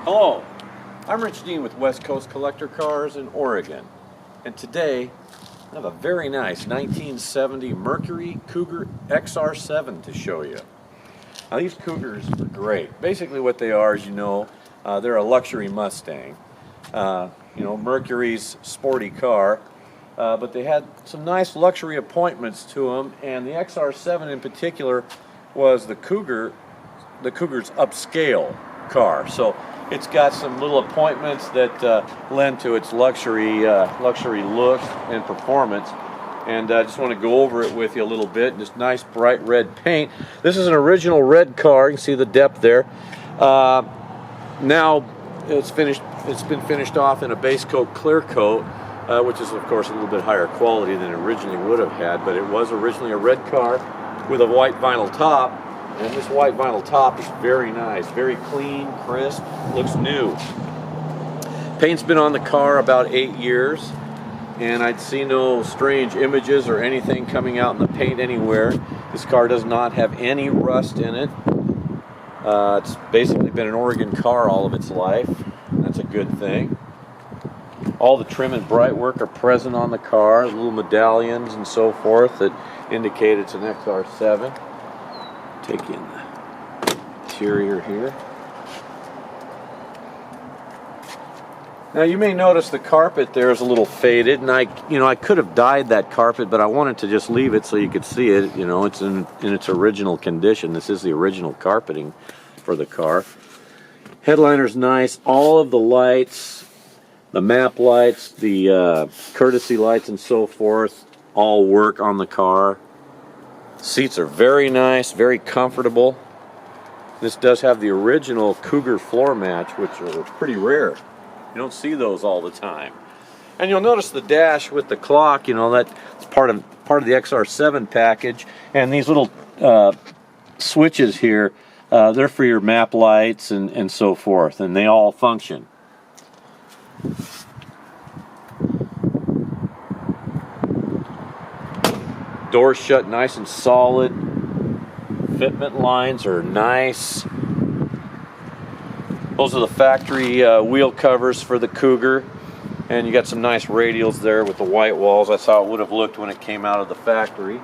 Hello, I'm Rich Dean with West Coast Collector Cars in Oregon, and today I have a very nice 1970 Mercury Cougar XR7 to show you. Now these Cougars are great. Basically what they are, as you know, they're a luxury Mustang. Mercury's sporty car, but they had some nice luxury appointments to them, and the XR7 in particular was the Cougar's upscale car. So it's got some little appointments that lend to its luxury look and performance. And I just want to go over it with you a little bit. This nice bright red paint. This is an original red car. You can see the depth there. Now it's finished. It's been finished off in a base coat clear coat, which is of course a little bit higher quality than it originally would have had. But it was originally a red car with a white vinyl top. And this white vinyl top is very nice, very clean, crisp, looks new. Paint's been on the car about 8 years, and I'd see no strange images or anything coming out in the paint anywhere. This car does not have any rust in it. It's basically been an Oregon car all of its life. That's a good thing. All the trim and bright work are present on the car, little medallions and so forth that indicate it's an XR7. Take in the interior here. Now you may notice the carpet there is a little faded, and I could have dyed that carpet, but I wanted to just leave it so you could see it. You know, it's in its original condition. This is the original carpeting for the car. Headliner's nice. All of the lights, the map lights, the courtesy lights and so forth, all work on the car. Seats are very nice, very comfortable. This does have the original Cougar floor match, which are pretty rare. You don't see those all the time. And you'll notice the dash with the clock, that's part of the XR7 package. And these little switches here, they're for your map lights and so forth, and they all function. Doors shut nice and solid. Fitment lines are nice. Those are the factory wheel covers for the Cougar. And you got some nice radials there with the white walls. That's how it would have looked when it came out of the factory.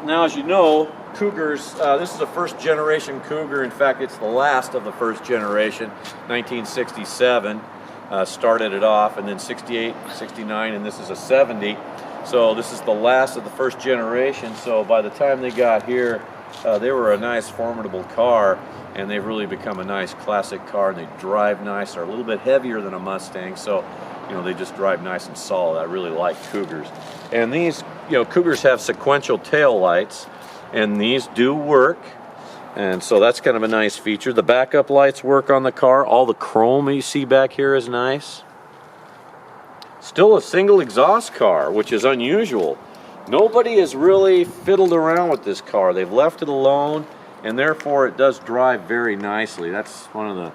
Now, as you know, Cougars, this is a first generation Cougar. In fact, it's the last of the first generation. 1967 started it off, and then 68, 69, and this is a 70. So this is the last of the first generation. So by the time they got here, they were a nice formidable car, and they've really become a nice classic car, and they drive nice. They're a little bit heavier than a Mustang, so they just drive nice and solid. I really like Cougars. And these Cougars have sequential tail lights, and these do work, and so that's kind of a nice feature. The backup lights work on the car. All the chrome you see back here is nice. Still a single exhaust car, which is unusual. Nobody has really fiddled around with this car. They've left it alone, and therefore it does drive very nicely. That's one of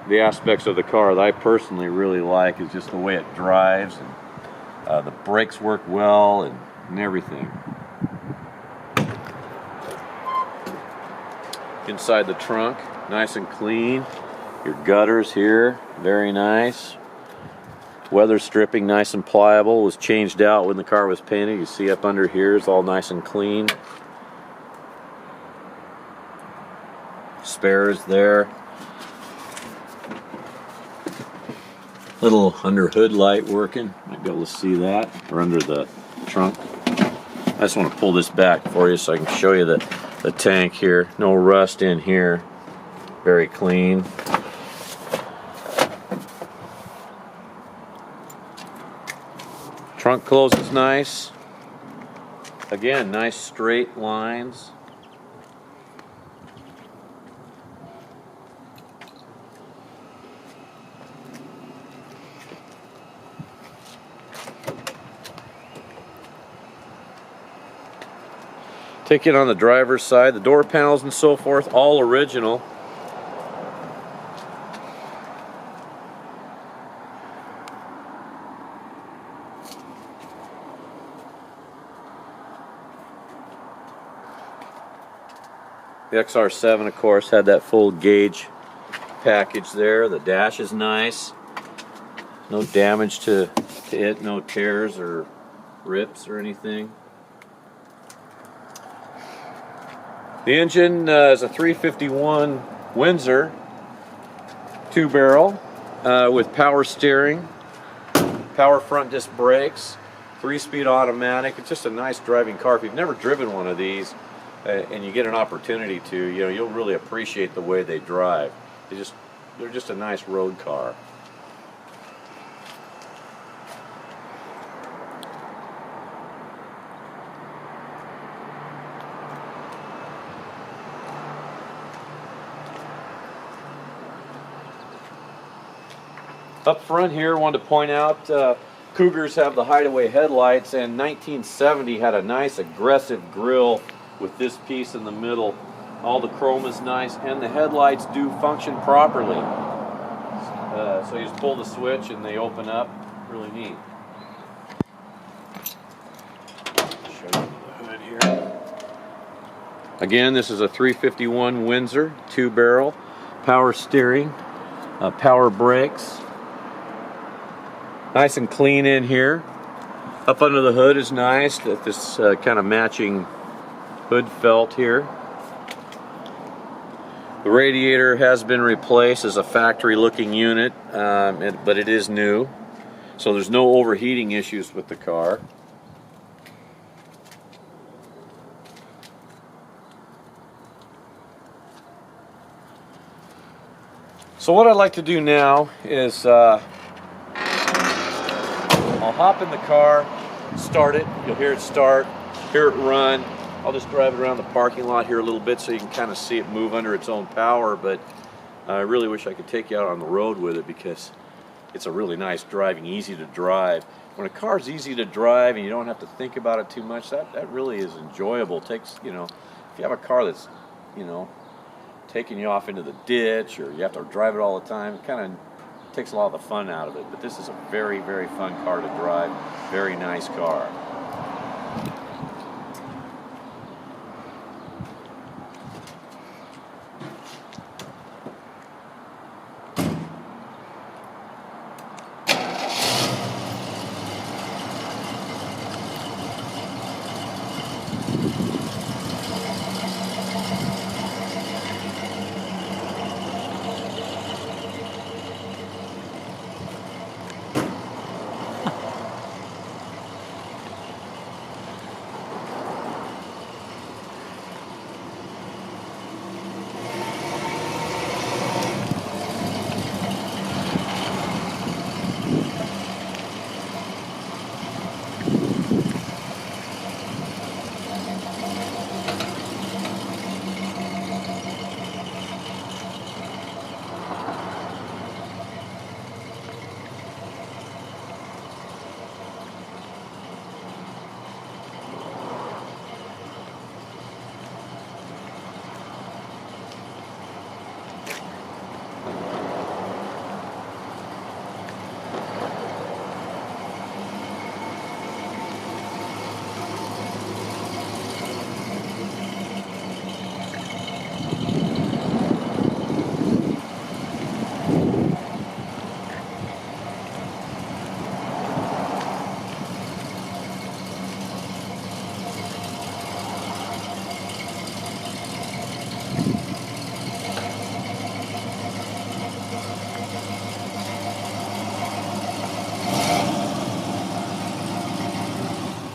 the aspects of the car that I personally really like, is just the way it drives, and the brakes work well and everything. Inside the trunk, nice and clean. Your gutters here, very nice. Weather stripping, nice and pliable. Was changed out when the car was painted. You see up under here is all nice and clean. Spares there. Little under hood light working. Might be able to see that, or under the trunk. I just want to pull this back for you so I can show you the tank here. No rust in here. Very clean. Trunk closes nice. Again, nice straight lines. Take it on the driver's side, the door panels and so forth, all original. The XR7, of course, had that full gauge package there. The dash is nice. No damage to it, no tears or rips or anything. The engine is a 351 Windsor 2-barrel with power steering, power front disc brakes, 3-speed automatic. It's just a nice driving car. If you've never driven one of these and you get an opportunity to, you'll really appreciate the way they drive. They're just a nice road car. Up front here, I wanted to point out Cougars have the hideaway headlights, and 1970 had a nice aggressive grille with this piece in the middle. All the chrome is nice, and the headlights do function properly. So you just pull the switch and they open up. Really neat. Show you the hood here. Again, this is a 351 Windsor 2-barrel, power steering, power brakes. Nice and clean in here. Up under the hood is nice. This kind of matching hood felt here. The radiator has been replaced as a factory looking unit, but it is new. So there's no overheating issues with the car. So what I'd like to do now is I'll hop in the car, start it, you'll hear it start, hear it run. I'll just drive it around the parking lot here a little bit so you can kind of see it move under its own power, but I really wish I could take you out on the road with it because it's a really nice driving, easy to drive. When a car's easy to drive and you don't have to think about it too much, that really is enjoyable. It takes, if you have a car that's, taking you off into the ditch or you have to drive it all the time, it kind of takes a lot of the fun out of it. But this is a very, very fun car to drive. Very nice car.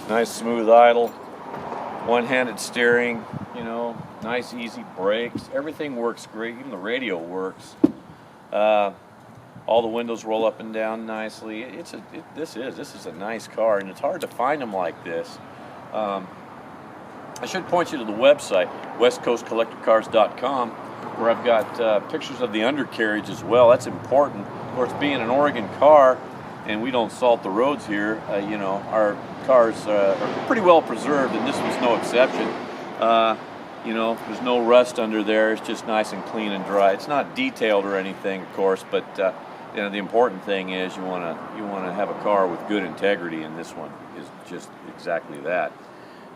Nice smooth idle, one-handed steering, nice easy brakes. Everything works great, even the radio works. All the windows roll up and down nicely. This is a nice car, and it's hard to find them like this. I should point you to the website, westcoastcollectorcars.com, where I've got pictures of the undercarriage as well. That's important. Of course, being an Oregon car, and we don't salt the roads here, our cars are pretty well preserved, and this was no exception. There's no rust under there. It's just nice and clean and dry. It's not detailed or anything, of course, but the important thing is you want to have a car with good integrity, and this one is just exactly that.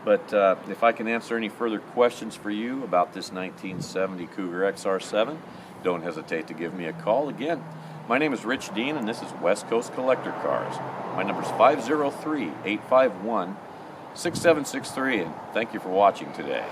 But if I can answer any further questions for you about this 1970 Cougar XR7, don't hesitate to give me a call. Again, my name is Rich Dean, and this is West Coast Collector Cars. My number is 503-851-6763, and thank you for watching today.